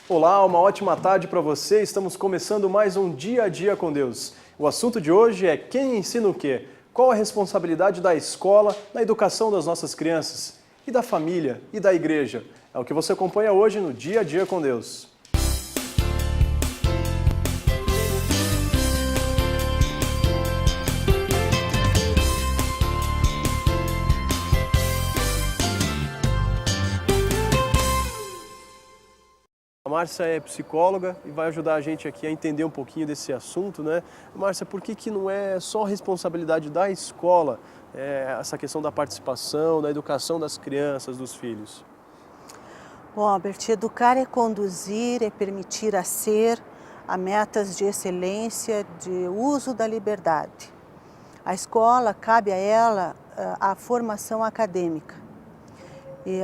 Olá, uma ótima tarde para você. Estamos começando mais um Dia a Dia com Deus. O assunto de hoje é quem ensina o quê? Qual a responsabilidade da escola na educação das nossas crianças? E da família? E da igreja? É o que você acompanha hoje no Dia a Dia com Deus. A Márcia é psicóloga e vai ajudar a gente aqui a entender um pouquinho desse assunto, né? Márcia, por que não é só responsabilidade da escola, essa questão da participação, da educação das crianças, dos filhos? Bom, Albert, educar é conduzir, é permitir a ser, a metas de excelência, de uso da liberdade. A escola, cabe a ela a formação acadêmica. E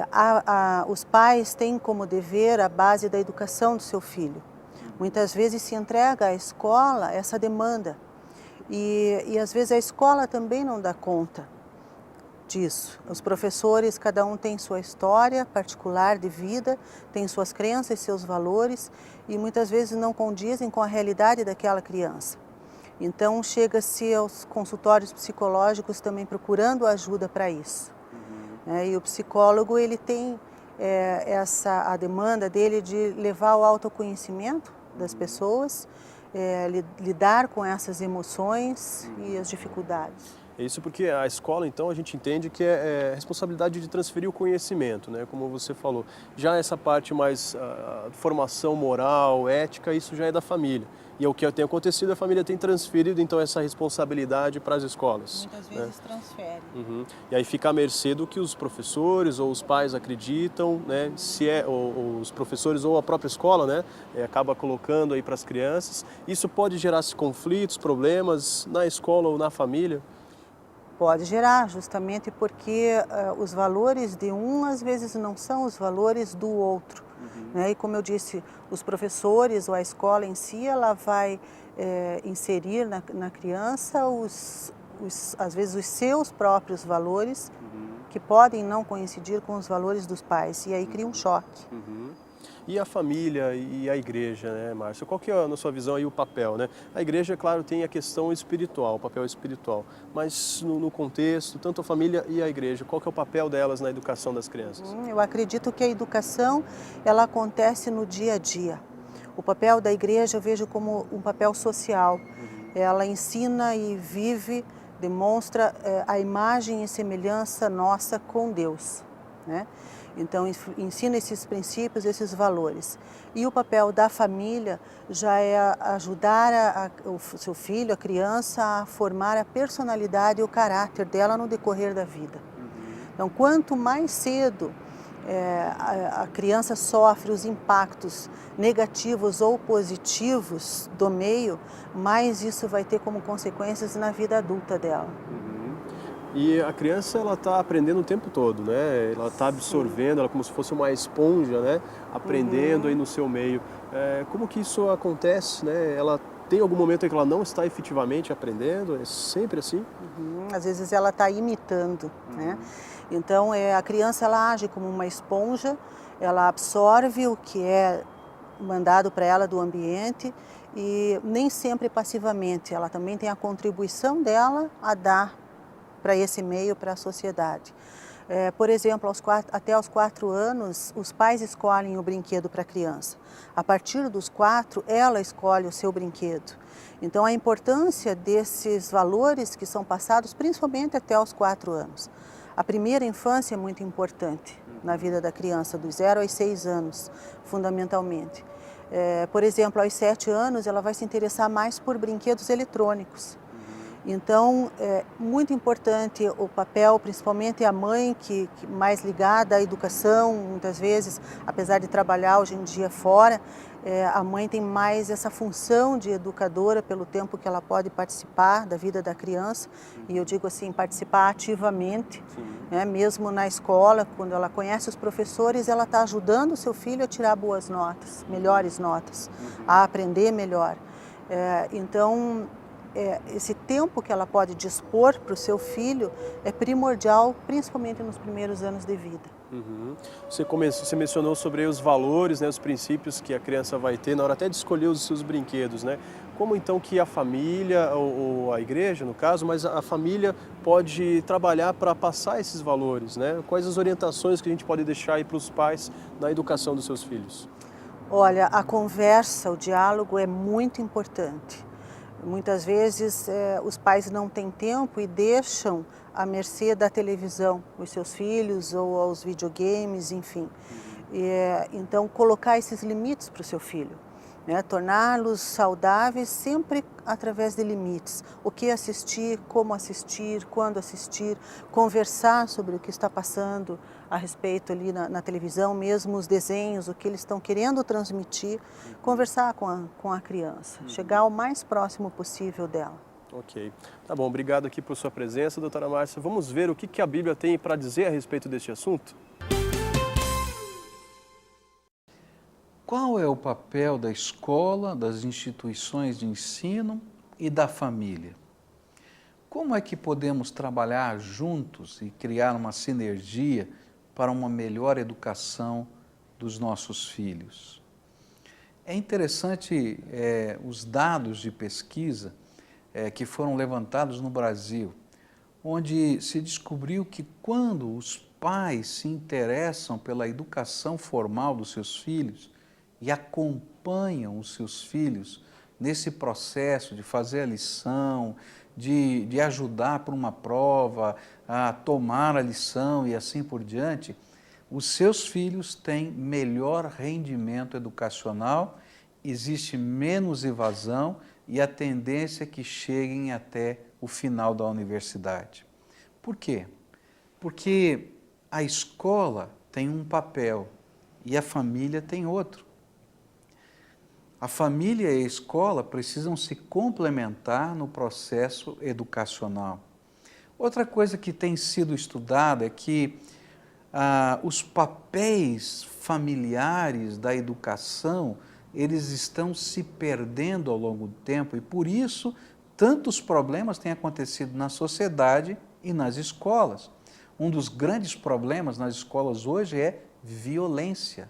os pais têm como dever a base da educação do seu filho. Muitas vezes se entrega à escola essa demanda e às vezes a escola também não dá conta disso. Os professores, cada um tem sua história particular de vida, tem suas crenças, seus valores e muitas vezes não condizem com a realidade daquela criança. Então chega-se aos consultórios psicológicos também procurando ajuda para isso. E o psicólogo ele tem a demanda dele de levar o autoconhecimento das pessoas, lidar com essas emoções e as dificuldades. É isso porque a escola, então, a gente entende que é responsabilidade de transferir o conhecimento, né? Como você falou. Já essa parte mais formação moral, ética, isso já é da família. E é o que tem acontecido, a família tem transferido, então, essa responsabilidade para as escolas. Muitas vezes transfere. E aí fica à mercê do que os professores ou os pais acreditam, né? Se ou os professores ou a própria escola, né? Acaba colocando aí para as crianças. Isso pode gerar conflitos, problemas na escola ou na família? Pode gerar, justamente porque os valores de um, às vezes, não são os valores do outro. Né? E como eu disse, os professores ou a escola em si, ela vai inserir na criança, às vezes, os seus próprios valores, que podem não coincidir com os valores dos pais, e aí cria um choque. E a família e a igreja, né, Márcia? Qual que é, na sua visão, aí, o papel, né? A igreja, claro, tem a questão espiritual, o papel espiritual, mas no contexto, tanto a família e a igreja, qual que é o papel delas na educação das crianças? Eu acredito que a educação, ela acontece no dia a dia. O papel da igreja eu vejo como um papel social. Ela ensina e vive, demonstra a imagem e semelhança nossa com Deus, né? Então, ensina esses princípios, esses valores. E o papel da família já é ajudar o seu filho, a criança, a formar a personalidade e o caráter dela no decorrer da vida. Então, quanto mais cedo a criança sofre os impactos negativos ou positivos do meio, mais isso vai ter como consequências na vida adulta dela. E a criança, ela está aprendendo o tempo todo, né? Ela está absorvendo, ela como se fosse uma esponja, né? Aprendendo aí no seu meio. Como que isso acontece, né? Ela tem algum momento em que ela não está efetivamente aprendendo? É sempre assim? Às vezes ela está imitando, né? Então a criança ela age como uma esponja, ela absorve o que é mandado para ela do ambiente e nem sempre passivamente. Ela também tem a contribuição dela a dar para esse meio, para a sociedade. Por exemplo, até aos 4 anos, os pais escolhem o brinquedo para a criança. A partir dos 4, ela escolhe o seu brinquedo. Então, a importância desses valores que são passados, principalmente até os 4 anos. A primeira infância é muito importante na vida da criança, dos 0 aos 6 anos, fundamentalmente. Por exemplo, aos 7 anos, ela vai se interessar mais por brinquedos eletrônicos. Então, é muito importante o papel, principalmente a mãe, que mais ligada à educação, muitas vezes, apesar de trabalhar hoje em dia fora, a mãe tem mais essa função de educadora pelo tempo que ela pode participar da vida da criança, e eu digo assim, participar ativamente, né? Mesmo na escola, quando ela conhece os professores, ela está ajudando o seu filho a tirar boas notas, melhores notas, a aprender melhor. Então, esse tempo que ela pode dispor para o seu filho é primordial, principalmente nos primeiros anos de vida. Uhum. Você mencionou sobre os valores, né, os princípios que a criança vai ter na hora até de escolher os seus brinquedos, né? Como então que a família, ou a igreja no caso, mas a família pode trabalhar para passar esses valores, né? Quais as orientações que a gente pode deixar aí para os pais na educação dos seus filhos? Olha, a conversa, o diálogo é muito importante. Muitas vezes os pais não têm tempo e deixam à mercê da televisão os seus filhos ou aos videogames, enfim. Então, colocar esses limites para o seu filho, né? Torná-los saudáveis sempre através de limites. O que assistir, como assistir, quando assistir, conversar sobre o que está passando a respeito ali na televisão, mesmo os desenhos, o que eles estão querendo transmitir, conversar com a criança, chegar o mais próximo possível dela. Ok. Tá bom, obrigado aqui por sua presença, doutora Márcia. Vamos ver o que a Bíblia tem para dizer a respeito deste assunto? Qual é o papel da escola, das instituições de ensino e da família? Como é que podemos trabalhar juntos e criar uma sinergia para uma melhor educação dos nossos filhos? É interessante os dados de pesquisa que foram levantados no Brasil, onde se descobriu que quando os pais se interessam pela educação formal dos seus filhos e acompanham os seus filhos nesse processo de fazer a lição, de ajudar para uma prova, a tomar a lição e assim por diante, os seus filhos têm melhor rendimento educacional, existe menos evasão e a tendência é que cheguem até o final da universidade. Por quê? Porque a escola tem um papel e a família tem outro. A família e a escola precisam se complementar no processo educacional. Outra coisa que tem sido estudada é que os papéis familiares da educação, eles estão se perdendo ao longo do tempo e por isso tantos problemas têm acontecido na sociedade e nas escolas. Um dos grandes problemas nas escolas hoje é violência.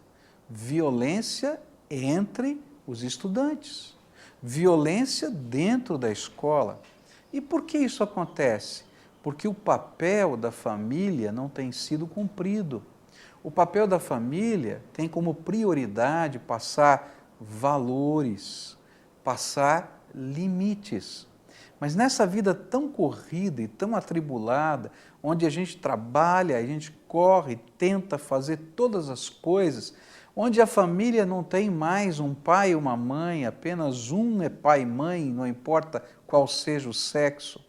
Violência entre os estudantes, violência dentro da escola. E por que isso acontece? Porque o papel da família não tem sido cumprido. O papel da família tem como prioridade passar valores, passar limites. Mas nessa vida tão corrida e tão atribulada, onde a gente trabalha, a gente corre, tenta fazer todas as coisas, onde a família não tem mais um pai e uma mãe, apenas um é pai e mãe, não importa qual seja o sexo,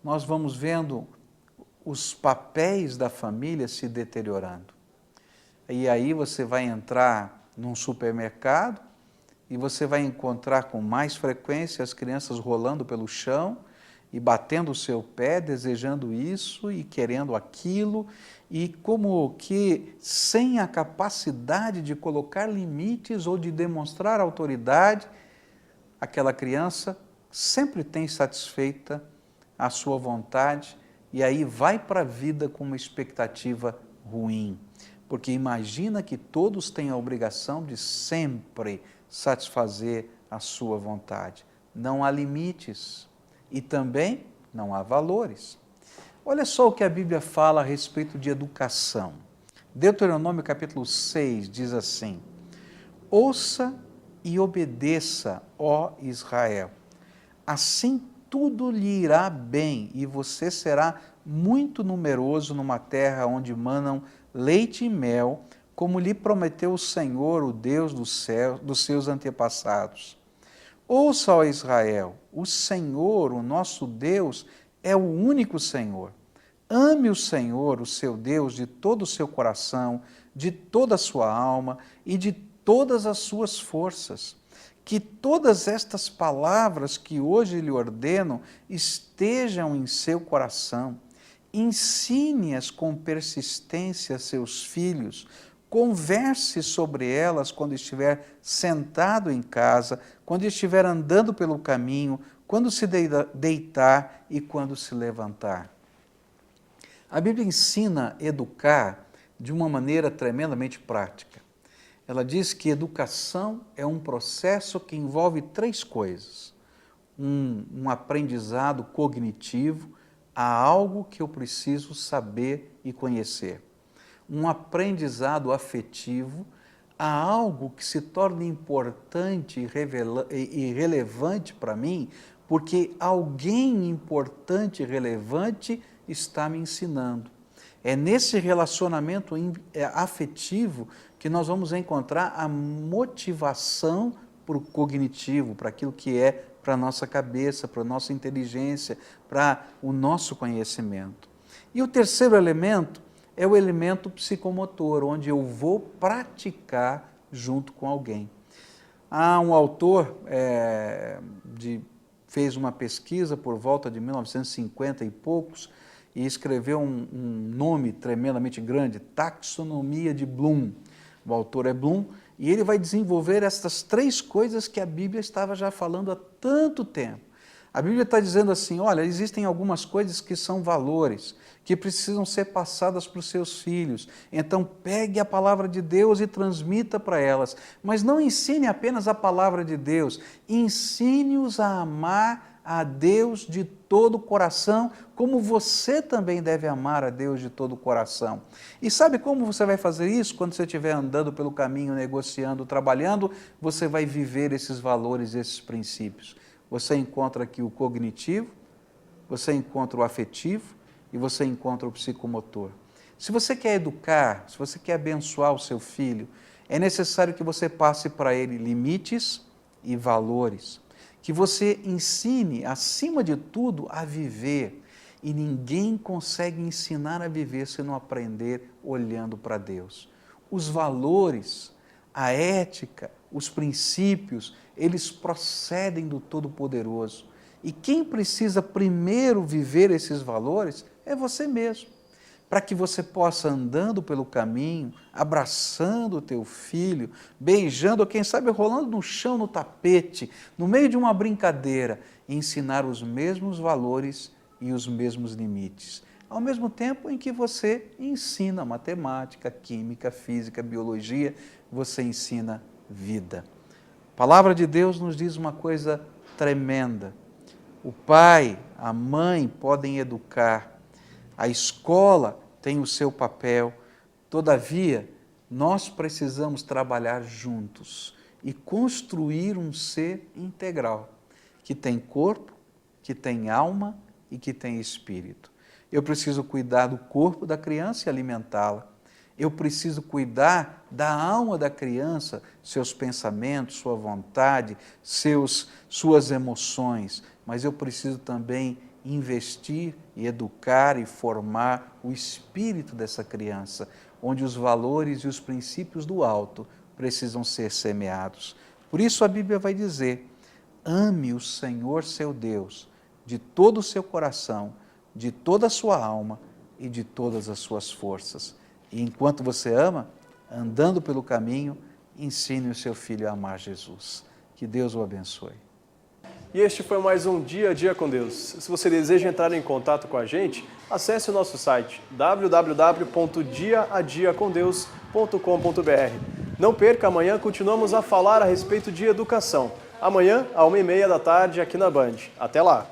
nós vamos vendo os papéis da família se deteriorando. E aí você vai entrar num supermercado e você vai encontrar com mais frequência as crianças rolando pelo chão e batendo o seu pé, desejando isso e querendo aquilo, e como que sem a capacidade de colocar limites ou de demonstrar autoridade, aquela criança sempre tem satisfeita a sua vontade e aí vai para a vida com uma expectativa ruim. Porque imagina que todos têm a obrigação de sempre satisfazer a sua vontade. Não há limites e também não há valores. Olha só o que a Bíblia fala a respeito de educação. Deuteronômio capítulo 6 diz assim: ouça e obedeça, ó Israel, assim tudo lhe irá bem e você será muito numeroso numa terra onde manam leite e mel, como lhe prometeu o Senhor, o Deus do céu, dos seus antepassados. Ouça, ó Israel, o Senhor, o nosso Deus, é o único Senhor. Ame o Senhor, o seu Deus, de todo o seu coração, de toda a sua alma e de todas as suas forças. Que todas estas palavras que hoje lhe ordeno estejam em seu coração. Ensine-as com persistência a seus filhos, converse sobre elas quando estiver sentado em casa, quando estiver andando pelo caminho, quando se deitar e quando se levantar. A Bíblia ensina a educar de uma maneira tremendamente prática. Ela diz que educação é um processo que envolve 3 coisas. Um aprendizado cognitivo a algo que eu preciso saber e conhecer. Um aprendizado afetivo a algo que se torna importante e relevante para mim, porque alguém importante e relevante está me ensinando. É nesse relacionamento afetivo que nós vamos encontrar a motivação para o cognitivo, para aquilo que é para a nossa cabeça, para a nossa inteligência, para o nosso conhecimento. E o terceiro elemento é o elemento psicomotor, onde eu vou praticar junto com alguém. Há um autor fez uma pesquisa por volta de 1950 e poucos e escreveu um nome tremendamente grande, Taxonomia de Bloom. O autor é Bloom e ele vai desenvolver essas 3 coisas que a Bíblia estava já falando há tanto tempo. A Bíblia está dizendo assim, olha, existem algumas coisas que são valores, que precisam ser passadas para os seus filhos. Então, pegue a palavra de Deus e transmita para elas. Mas não ensine apenas a palavra de Deus, ensine-os a amar a Deus de todo o coração, como você também deve amar a Deus de todo o coração. E sabe como você vai fazer isso? Quando você estiver andando pelo caminho, negociando, trabalhando, você vai viver esses valores, esses princípios. Você encontra aqui o cognitivo, você encontra o afetivo e você encontra o psicomotor. Se você quer educar, se você quer abençoar o seu filho, é necessário que você passe para ele limites e valores, que você ensine, acima de tudo, a viver. E ninguém consegue ensinar a viver se não aprender olhando para Deus. Os valores, a ética, os princípios, eles procedem do Todo-Poderoso. E quem precisa primeiro viver esses valores é você mesmo. Para que você possa, andando pelo caminho, abraçando o teu filho, beijando, ou quem sabe rolando no chão, no tapete, no meio de uma brincadeira, e ensinar os mesmos valores e os mesmos limites. Ao mesmo tempo em que você ensina matemática, química, física, biologia, você ensina vida. A palavra de Deus nos diz uma coisa tremenda. O pai, a mãe podem educar, a escola tem o seu papel, todavia, nós precisamos trabalhar juntos e construir um ser integral, que tem corpo, que tem alma e que tem espírito. Eu preciso cuidar do corpo da criança e alimentá-la. Eu preciso cuidar da alma da criança, seus pensamentos, sua vontade, suas emoções, mas eu preciso também investir e educar e formar o espírito dessa criança, onde os valores e os princípios do alto precisam ser semeados. Por isso a Bíblia vai dizer, ame o Senhor seu Deus de todo o seu coração, de toda a sua alma e de todas as suas forças. E enquanto você ama, andando pelo caminho, ensine o seu filho a amar Jesus. Que Deus o abençoe. E este foi mais um Dia a Dia com Deus. Se você deseja entrar em contato com a gente, acesse o nosso site www.diaadiacomdeus.com.br. Não perca, amanhã continuamos a falar a respeito de educação. Amanhã, à 1h30 da tarde, aqui na Band. Até lá!